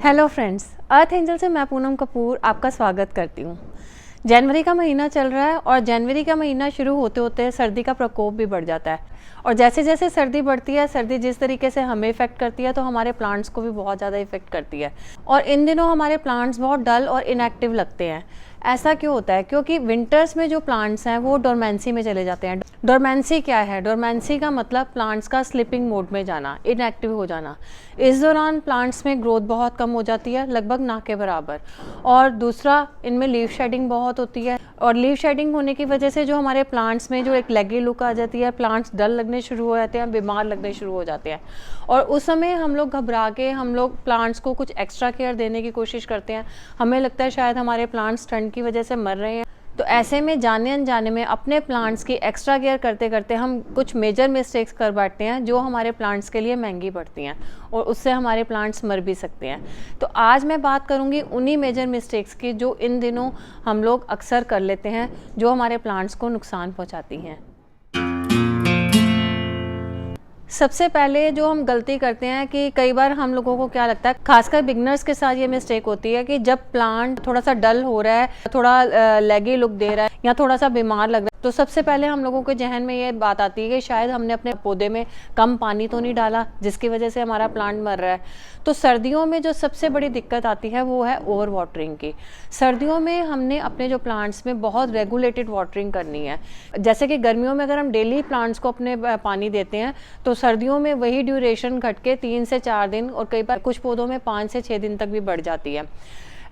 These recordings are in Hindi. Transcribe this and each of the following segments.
हेलो फ्रेंड्स, अर्थ एंजल से मैं पूनम कपूर आपका स्वागत करती हूँ। जनवरी का महीना चल रहा है और जनवरी का महीना शुरू होते होते सर्दी का प्रकोप भी बढ़ जाता है। और जैसे जैसे सर्दी बढ़ती है, सर्दी जिस तरीके से हमें इफ़ेक्ट करती है तो हमारे प्लांट्स को भी बहुत ज़्यादा इफ़ेक्ट करती है। और इन दिनों हमारे प्लांट्स बहुत डल और इनएक्टिव लगते हैं। ऐसा क्यों होता है? क्योंकि विंटर्स में जो प्लांट्स हैं वो डोरमेंसी में चले जाते हैं। डोरमेंसी क्या है? डोरमेंसी का मतलब प्लांट्स का स्लीपिंग मोड में जाना, इनएक्टिव हो जाना। इस दौरान प्लांट्स में ग्रोथ बहुत कम हो जाती है, लगभग ना के बराबर। और दूसरा, इनमें लीफ शेडिंग बहुत होती है और लीफ शेडिंग होने की वजह से जो हमारे प्लांट्स में जो एक लेगी लुक आ जाती है, प्लांट्स डल लगने शुरू हो जाते हैं, बीमार लगने शुरू हो जाते हैं। और उस समय हम लोग घबरा के हम लोग प्लांट्स को कुछ एक्स्ट्रा केयर देने की कोशिश करते हैं। हमें लगता है शायद हमारे प्लांट्स ठंड की वजह से मर रहे हैं। तो ऐसे में जाने अनजाने में अपने प्लांट्स की एक्स्ट्रा केयर करते करते हम कुछ मेजर मिस्टेक्स कर बैठते हैं जो हमारे प्लांट्स के लिए महंगी पड़ती हैं और उससे हमारे प्लांट्स मर भी सकते हैं। तो आज मैं बात करूंगी उन्हीं मेजर मिस्टेक्स की जो इन दिनों हम लोग अक्सर कर लेते हैं, जो हमारे प्लांट्स को नुकसान पहुंचाती हैं। सबसे पहले जो हम गलती करते हैं कि कई बार हम लोगों को क्या लगता है, खासकर बिगनर्स के साथ ये मिस्टेक होती है कि जब प्लांट थोड़ा सा डल हो रहा है, थोड़ा लेगी लुक दे रहा है या थोड़ा सा बीमार लग रहा है, तो सबसे पहले हम लोगों के जहन में ये बात आती है कि शायद हमने अपने पौधे में कम पानी तो नहीं डाला जिसकी वजह से हमारा प्लांट मर रहा है। तो सर्दियों में जो सबसे बड़ी दिक्कत आती है वो है ओवर वाटरिंग की। सर्दियों में हमने अपने जो प्लांट्स में बहुत रेगुलेटेड वाटरिंग करनी है। जैसे कि गर्मियों में अगर हम डेली प्लांट्स को अपने पानी देते हैं तो सर्दियों में वही ड्यूरेशन घट के 3 से 4 दिन और कई बार कुछ पौधों में 5 से 6 दिन तक भी बढ़ जाती है।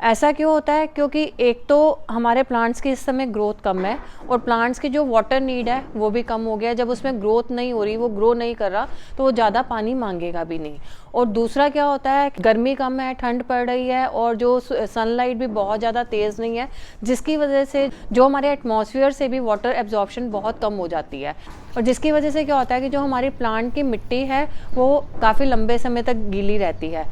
ऐसा क्यों होता है? क्योंकि एक तो हमारे प्लांट्स की इस समय ग्रोथ कम है और प्लांट्स की जो वाटर नीड है वो भी कम हो गया। जब उसमें ग्रोथ नहीं हो रही, वो ग्रो नहीं कर रहा, तो वो ज़्यादा पानी मांगेगा भी नहीं। और दूसरा क्या होता है, गर्मी कम है, ठंड पड़ रही है और जो सनलाइट भी बहुत ज़्यादा तेज़ नहीं है, जिसकी वजह से जो हमारे एटमॉस्फेयर से भी वाटर एब्जॉर्प्शन बहुत कम हो जाती है। और जिसकी वजह से क्या होता है कि जो हमारी प्लांट की मिट्टी है वो काफ़ी लंबे समय तक गीली रहती है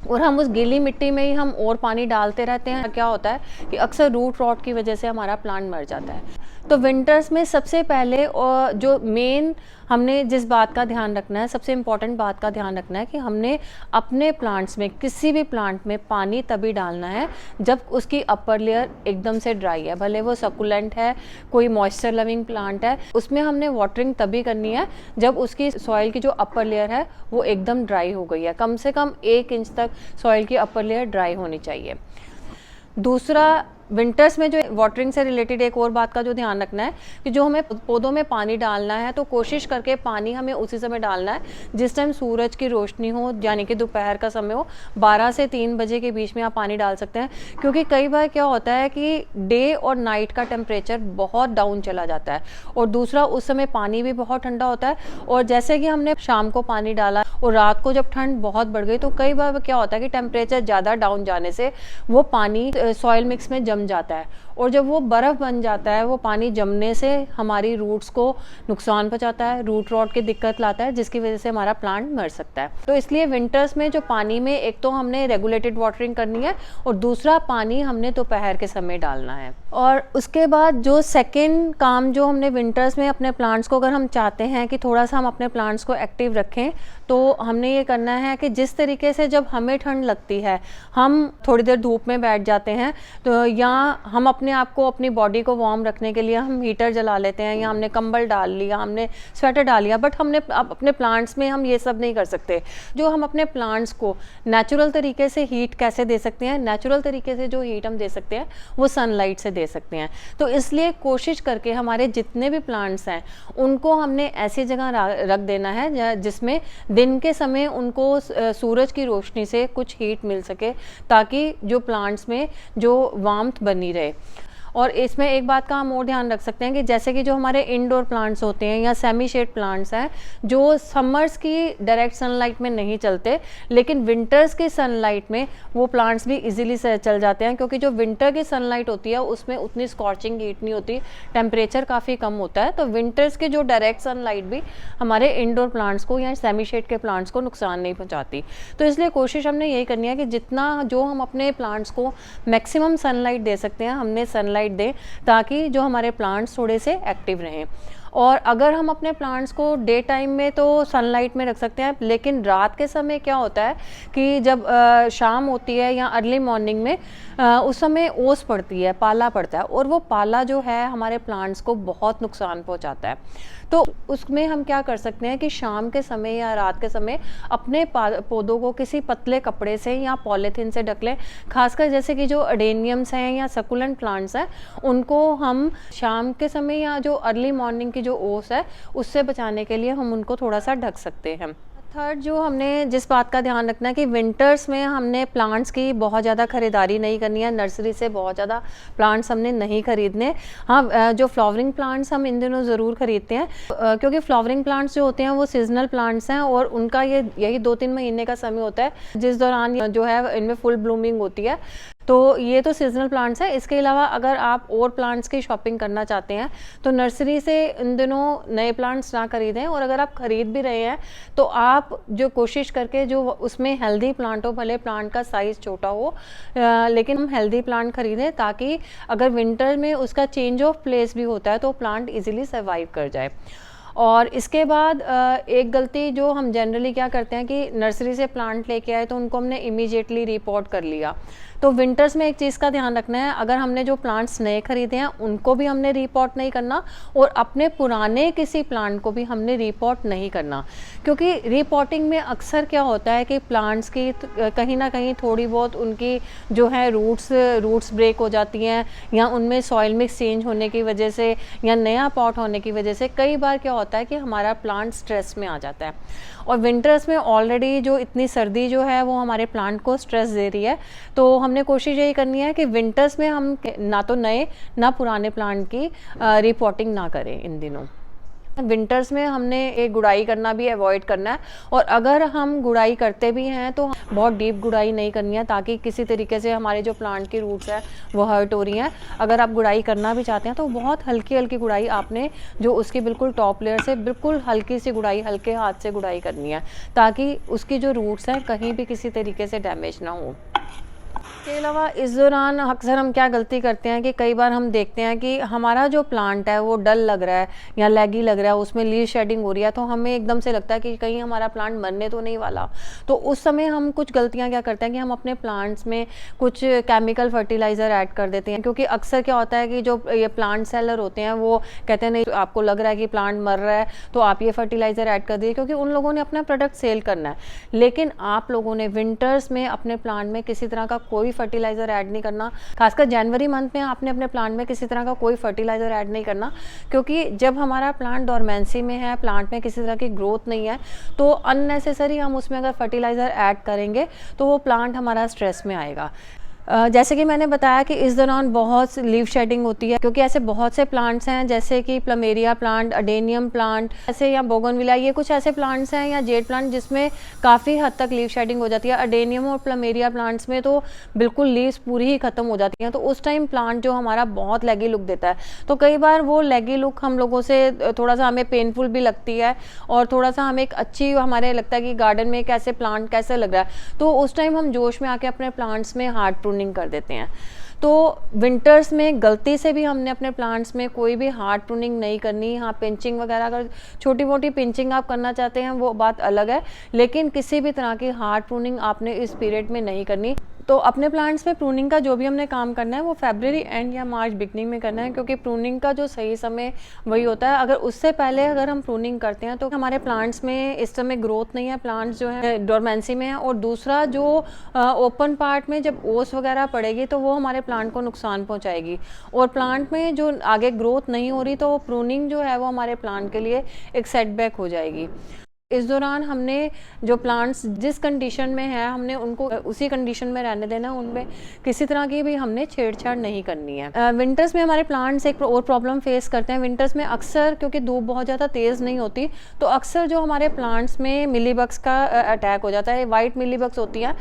और हम उस गीली मिट्टी में ही हम और पानी डालते रहते हैं। क्या होता है कि अक्सर रूट रॉट की वजह से हमारा प्लांट मर जाता है। तो विंटर्स में सबसे पहले और जो मेन हमने जिस बात का ध्यान रखना है, सबसे इम्पॉर्टेंट बात का ध्यान रखना है कि हमने अपने प्लांट्स में, किसी भी प्लांट में पानी तभी डालना है जब उसकी अपर लेयर एकदम से ड्राई है। भले वो सकुलेंट है, कोई मॉइस्चर लविंग प्लांट है, उसमें हमने वाटरिंग तभी करनी है जब उसकी सॉइल की जो अपर लेयर है वो एकदम ड्राई हो गई है। कम से कम 1 इंच तक सॉइल की अपर लेयर ड्राई होनी चाहिए। दूसरा, विंटर्स में जो वाटरिंग से रिलेटेड एक और बात का जो ध्यान रखना है कि जो हमें पौधों में पानी डालना है तो कोशिश करके पानी हमें उसी समय डालना है जिस टाइम सूरज की रोशनी हो, यानी कि दोपहर का समय हो। 12 से 3 बजे के बीच में आप पानी डाल सकते हैं, क्योंकि कई बार क्या होता है कि डे और नाइट का टेम्परेचर बहुत डाउन चला जाता है और दूसरा उस समय पानी भी बहुत ठंडा होता है। और जैसे कि हमने शाम को पानी डाला और रात को जब ठंड बहुत बढ़ गई तो कई बार क्या होता है कि टेम्परेचर ज़्यादा डाउन जाने से वो पानी सॉइल मिक्स में जम जाता है और जब वो बर्फ़ बन जाता है, वो पानी जमने से हमारी रूट्स को नुकसान पहुंचाता है, रूट रॉट की दिक्कत लाता है, जिसकी वजह से हमारा प्लांट मर सकता है। तो इसलिए विंटर्स में जो पानी में एक तो हमने रेगुलेटेड वाटरिंग करनी है और दूसरा पानी हमने दोपहर के समय डालना है। और उसके बाद जो सेकेंड काम जो हमने विंटर्स में अपने प्लांट्स को, अगर हम चाहते हैं कि थोड़ा सा हम अपने प्लांट्स को एक्टिव रखें, तो हमने ये करना है कि जिस तरीके से जब हमें ठंड लगती है हम थोड़ी देर धूप में बैठ जाते हैं, तो या हम अपने आप को, अपनी बॉडी को वार्म रखने के लिए हम हीटर जला लेते हैं या हमने कंबल डाल लिया, हमने स्वेटर डाल लिया, बट हमने अपने प्लांट्स में हम ये सब नहीं कर सकते। जो हम अपने प्लांट्स को नेचुरल तरीके से हीट कैसे दे सकते हैं, नेचुरल तरीके से जो हीट हम दे सकते हैं वो सनलाइट से दे सकते हैं। तो इसलिए कोशिश करके हमारे जितने भी प्लांट्स हैं उनको हमने ऐसी जगह रख देना है जिसमें दिन के समय उनको सूरज की रोशनी से कुछ हीट मिल सके, ताकि जो प्लांट्स में जो वार्मथ बनी रहे। और इसमें एक बात का हम और ध्यान रख सकते हैं कि जैसे कि जो हमारे इंडोर प्लांट्स होते हैं या सेमी शेड प्लांट्स हैं, जो समर्स की डायरेक्ट सनलाइट में नहीं चलते, लेकिन विंटर्स की सनलाइट में वो प्लांट्स भी इजीली चल जाते हैं, क्योंकि जो विंटर की सनलाइट होती है उसमें उतनी स्कॉचिंग हीट नहीं होती, टेम्परेचर काफ़ी कम होता है। तो विंटर्स की जो डायरेक्ट सनलाइट भी हमारे इंडोर प्लांट्स को या सेमी शेड के प्लांट्स को नुकसान नहीं पहुँचाती। तो इसलिए कोशिश हमने यही करनी है कि जितना जो हम अपने प्लांट्स को मैक्सिमम सनलाइट दे सकते हैं हमने सनलाइट दें, ताकि जो हमारे प्लांट्स थोड़े से एक्टिव रहें। और अगर हम अपने प्लांट्स को डे टाइम में तो सनलाइट में रख सकते हैं, लेकिन रात के समय क्या होता है कि जब शाम होती है या अर्ली मॉर्निंग में उस समय ओस पड़ती है, पाला पड़ता है, और वो पाला जो है हमारे प्लांट्स को बहुत नुकसान पहुंचाता है। तो उसमें हम क्या कर सकते हैं कि शाम के समय या रात के समय अपने पौधों को किसी पतले कपड़े से या पॉलीथीन से ढक लें। खासकर जैसे कि जो अडेनियम्स हैं या सकुलेंट प्लांट्स हैं, उनको हम शाम के समय या जो अर्ली मॉर्निंग की जो ओस है उससे बचाने के लिए हम उनको थोड़ा सा ढक सकते हैं। थर्ड, जो हमने जिस बात का ध्यान रखना है कि विंटर्स में हमने प्लांट्स की बहुत ज़्यादा ख़रीदारी नहीं करनी है, नर्सरी से बहुत ज़्यादा प्लांट्स हमने नहीं खरीदने। हाँ, जो फ्लावरिंग प्लांट्स हम इन दिनों ज़रूर खरीदते हैं, क्योंकि फ्लावरिंग प्लांट्स जो होते हैं वो सीजनल प्लांट्स हैं और उनका यही 2-3 महीने का समय होता है जिस दौरान जो है इनमें फुल ब्लूमिंग होती है। तो ये तो सीजनल प्लांट्स है। इसके अलावा अगर आप और प्लांट्स की शॉपिंग करना चाहते हैं तो नर्सरी से इन दिनों नए प्लांट्स ना खरीदें, और अगर आप खरीद भी रहे हैं तो आप जो कोशिश करके जो उसमें हेल्दी प्लांट हो, भले प्लांट का साइज़ छोटा हो, लेकिन हम हेल्दी प्लांट खरीदें ताकि अगर विंटर में उसका चेंज ऑफ प्लेस भी होता है तो प्लांट ईजिली सर्वाइव कर जाए। और इसके बाद एक गलती जो हम जनरली क्या करते हैं कि नर्सरी से प्लांट लेके आए तो उनको हमने इमीडिएटली रिपोर्ट कर लिया। तो विंटर्स में एक चीज़ का ध्यान रखना है, अगर हमने जो प्लांट्स नए खरीदे हैं उनको भी हमने रिपोर्ट नहीं करना, और अपने पुराने किसी प्लांट को भी हमने रिपोर्ट नहीं करना। क्योंकि रिपोर्टिंग में अक्सर क्या होता है कि प्लांट्स की कहीं ना कहीं थोड़ी बहुत उनकी जो है रूट्स ब्रेक हो जाती हैं, या उनमें सॉइल मिक्स चेंज होने की वजह से या नया पॉट होने की वजह से कई बार क्या होता है कि हमारा प्लांट स्ट्रेस में आ जाता है। और विंटर्स में ऑलरेडी जो इतनी सर्दी जो है वो हमारे प्लांट को स्ट्रेस दे रही है, तो हमने कोशिश यही करनी है कि विंटर्स में हम ना तो नए ना पुराने प्लांट की रिपोर्टिंग ना करें इन दिनों। विंटर्स में हमने एक गुड़ाई करना भी अवॉइड करना है, और अगर हम गुड़ाई करते भी हैं तो बहुत डीप गुड़ाई नहीं करनी है ताकि किसी तरीके से हमारे जो प्लांट की रूट्स है वो हर्ट हो रही हैं। अगर आप गुड़ाई करना भी चाहते हैं तो बहुत हल्की हल्की गुड़ाई आपने जो उसकी बिल्कुल टॉप लेयर से बिल्कुल हल्की सी गुड़ाई, हल्के हाथ से गुड़ाई करनी है ताकि उसकी जो रूट्स हैं कहीं भी किसी तरीके से डैमेज ना हो। इसके अलावा इस दौरान अक्सर हम क्या गलती करते हैं कि कई बार हम देखते हैं कि हमारा जो प्लांट है वो डल लग रहा है या लैगी लग रहा है, उसमें लीव शेडिंग हो रही है, तो हमें एकदम से लगता है कि कहीं हमारा प्लांट मरने तो नहीं वाला। तो उस समय हम कुछ गलतियां क्या करते हैं कि हम अपने प्लांट्स में कुछ केमिकल फर्टिलाइज़र ऐड कर देते हैं, क्योंकि अक्सर क्या होता है कि जो ये प्लांट सेलर होते हैं वो कहते हैं नहीं, आपको लग रहा है कि प्लांट मर रहा है तो आप ये फर्टिलाइज़र ऐड कर दिए, क्योंकि उन लोगों ने अपना प्रोडक्ट सेल करना है। लेकिन आप लोगों ने विंटर्स में अपने प्लांट में किसी तरह का कोई फर्टिलाइजर ऐड नहीं करना। खासकर जनवरी मंथ में आपने अपने प्लांट में किसी तरह का कोई फर्टिलाइजर ऐड नहीं करना, क्योंकि जब हमारा प्लांट डोरमेंसी में है, प्लांट में किसी तरह की ग्रोथ नहीं है, तो अननेसेसरी हम उसमें अगर फर्टिलाइजर ऐड करेंगे तो वो प्लांट हमारा स्ट्रेस में आएगा। जैसे कि मैंने बताया कि इस दौरान बहुत लीव शेडिंग होती है, क्योंकि ऐसे बहुत से प्लांट्स हैं जैसे कि प्लमेरिया प्लांट, अडेनियम प्लांट ऐसे, या बोगनविला, ये कुछ ऐसे प्लांट्स हैं या जेड प्लांट जिसमें काफ़ी हद तक लीव शेडिंग हो जाती है। अडेनियम और प्लमेरिया प्लांट्स में तो बिल्कुल लीव्स पूरी ही ख़त्म हो जाती हैं, तो उस टाइम प्लांट जो हमारा बहुत लेगी लुक देता है। तो कई बार वो लेगी लुक हम लोगों से थोड़ा सा हमें पेनफुल भी लगती है, और थोड़ा सा हमें एक अच्छी हमारे लगता है कि गार्डन में कैसे प्लांट कैसे लग रहा है, तो उस टाइम हम जोश में आके अपने प्लांट्स में हार्ड प्रूनिंग कर देते हैं। तो विंटर्स में गलती से भी हमने अपने प्लांट्स में कोई भी हार्ड प्रूनिंग नहीं करनी। हाँ, पिंचिंग वगैरह अगर छोटी मोटी पिंचिंग आप करना चाहते हैं वो बात अलग है, लेकिन किसी भी तरह की हार्ड प्रूनिंग आपने इस पीरियड में नहीं करनी। तो अपने प्लांट्स में प्रूनिंग का जो भी हमने काम करना है वो फरवरी एंड या मार्च बिगनिंग में करना है, क्योंकि प्रूनिंग का जो सही समय वही होता है। अगर उससे पहले अगर हम प्रूनिंग करते हैं तो हमारे प्लांट्स में इस समय ग्रोथ नहीं है, प्लांट्स जो है डोरमेंसी में है, और दूसरा जो ओपन पार्ट में जब ओस वगैरह पड़ेगी तो वो हमारे प्लांट को नुकसान पहुंचाएगी, और प्लांट में जो आगे ग्रोथ नहीं हो रही तो प्रूनिंग जो है वो हमारे प्लांट के लिए एक सेटबैक हो जाएगी। इस दौरान हमने जो प्लांट्स जिस कंडीशन में है हमने उनको उसी कंडीशन में रहने देना, उनमें किसी तरह की भी हमने छेड़छाड़ नहीं करनी है। विंटर्स में हमारे प्लांट्स एक और प्रॉब्लम फेस करते हैं। विंटर्स में अक्सर क्योंकि धूप बहुत ज़्यादा तेज़ नहीं होती, तो अक्सर जो हमारे प्लांट्स में मिलीबग्स का अटैक हो जाता है। वाइट मिलीबग्स होती हैं,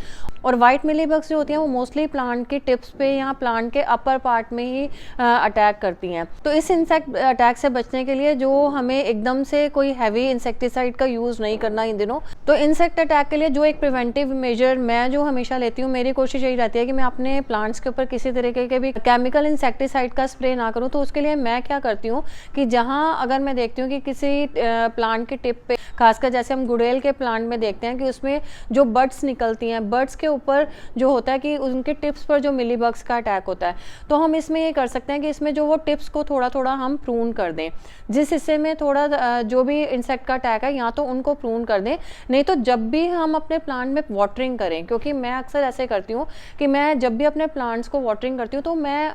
और वाइट मिलीबग्स जो होती हैं वो मोस्टली प्लांट की टिप्स पे या प्लांट के अपर पार्ट में ही अटैक करती हैं। तो इस इंसेक्ट अटैक से बचने के लिए जो हमें एकदम से कोई हैवी इंसेक्टिसाइड का यूज़ यूज़ नहीं करना इन दिनों। तो इंसेक्ट अटैक के लिए जो एक प्रिवेंटिव मेजर मैं जो हमेशा लेती हूँ, मेरी कोशिश यही रहती है कि मैं अपने प्लांट्स के ऊपर किसी तरीके के भी केमिकल इंसेक्टिसाइड का स्प्रे ना करूँ। तो उसके लिए मैं क्या करती हूँ कि जहाँ अगर मैं देखती हूँ कि किसी प्लांट के टिप पे, खासकर जैसे हम गुड़ेल के प्लांट में देखते हैं कि उसमें जो बड्स निकलती हैं, बड्स के ऊपर जो होता है कि उनके टिप्स पर जो मिलीबग्स का अटैक होता है, तो हम इसमें ये कर सकते हैं कि इसमें जो वो टिप्स को थोड़ा थोड़ा हम प्रून कर दें। जिस हिस्से में थोड़ा जो भी इंसेक्ट का अटैक है, या तो उनको प्रून कर दें, नहीं तो जब भी हम अपने प्लांट में वाटरिंग करें, क्योंकि मैं अक्सर ऐसे करती हूँ कि मैं जब भी अपने प्लांट्स को वाटरिंग करती हूँ तो मैं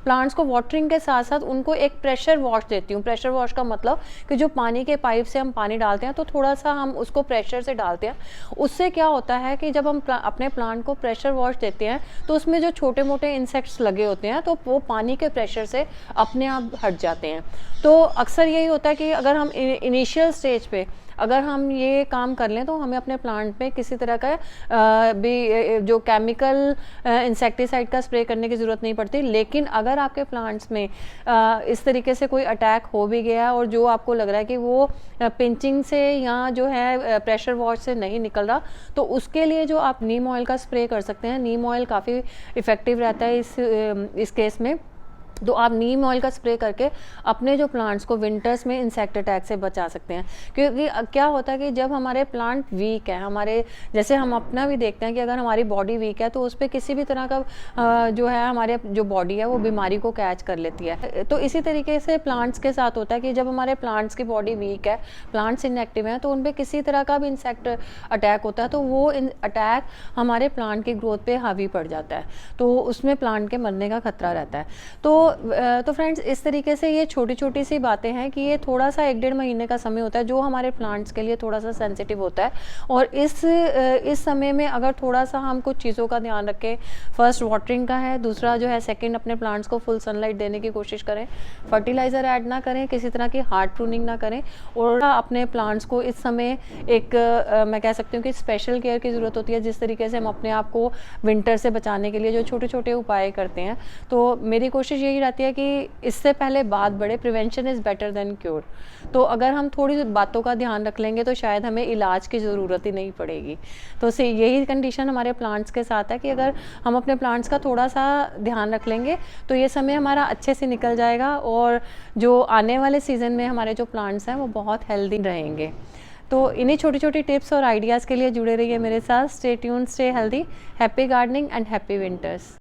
प्लांट्स को वाटरिंग के साथ साथ उनको एक प्रेशर वॉश देती हूँ। प्रेशर वॉश का मतलब कि जो पानी के पाइप से हम पानी डालते हैं तो थोड़ा सा हम उसको प्रेशर से डालते हैं। उससे क्या होता है कि जब हम अपने प्लांट को प्रेशर वॉश देते हैं तो उसमें जो छोटे मोटे इंसेक्ट्स लगे होते हैं तो वो पानी के प्रेशर से अपने आप हट जाते हैं। तो अक्सर यही होता है कि अगर हम इनिशियल स्टेज पे अगर हम ये काम कर लें तो हमें अपने प्लांट पे किसी तरह का भी जो केमिकल इंसेक्टिसाइड का स्प्रे करने की ज़रूरत नहीं पड़ती। लेकिन अगर आपके प्लांट्स में इस तरीके से कोई अटैक हो भी गया और जो आपको लग रहा है कि वो पिंचिंग से या जो है प्रेशर वॉश से नहीं निकल रहा, तो उसके लिए जो आप नीम ऑयल का स्प्रे कर सकते हैं। नीम ऑयल काफ़ी इफ़ेक्टिव रहता है इस केस में। तो आप नीम ऑयल का स्प्रे करके अपने जो प्लांट्स को विंटर्स में इंसेक्ट अटैक से बचा सकते हैं। क्योंकि क्या होता है कि जब हमारे प्लांट वीक है, हमारे जैसे हम अपना भी देखते हैं कि अगर हमारी बॉडी वीक है तो उस पर किसी भी तरह का जो है हमारे जो बॉडी है वो बीमारी को कैच कर लेती है। तो इसी तरीके से प्लांट्स के साथ होता है कि जब हमारे प्लांट्स की बॉडी वीक है, प्लांट्स इनएक्टिव हैं, तो उन पर किसी तरह का भी इंसेक्ट अटैक होता है तो वो अटैक हमारे प्लांट की ग्रोथ पे हावी पड़ जाता है, तो उसमें प्लांट के मरने का खतरा रहता है। तो फ्रेंड्स, इस तरीके से ये छोटी छोटी सी बातें हैं कि ये थोड़ा सा 1-1.5 महीने का समय होता है जो हमारे प्लांट्स के लिए थोड़ा सा सेंसिटिव होता है। और इस समय में अगर थोड़ा सा हम कुछ चीज़ों का ध्यान रखें, फर्स्ट वाटरिंग का है, दूसरा जो है सेकंड अपने प्लांट्स को फुल सनलाइट देने की कोशिश करें, फर्टिलाइज़र ऐड ना करें, किसी तरह की हार्ड प्रूनिंग ना करें, और अपने प्लांट्स को इस समय एक मैं कह सकती हूँ कि स्पेशल केयर की ज़रूरत होती है। जिस तरीके से हम अपने आप को विंटर से बचाने के लिए जो छोटे छोटे उपाय करते हैं, तो मेरी कोशिश यही रहती है कि इससे पहले बात बढ़े, prevention is better than cure. तो अगर हम थोड़ी बातों का ध्यान रख लेंगे तो शायद हमें इलाज की ज़रूरत ही नहीं पड़ेगी। तो यही कंडीशन हमारे प्लांट्स के साथ है कि अगर हम अपने प्लांट्स का थोड़ा सा ध्यान रख लेंगे तो ये समय हमारा अच्छे से निकल जाएगा, और जो आने वाले सीज़न में हमारे जो प्लांट्स हैं वो बहुत हेल्दी रहेंगे। तो इन्हीं छोटी छोटी टिप्स और आइडियाज़ के लिए जुड़े रहिए मेरे साथ। Stay tune, stay healthy, happy gardening and happy winters.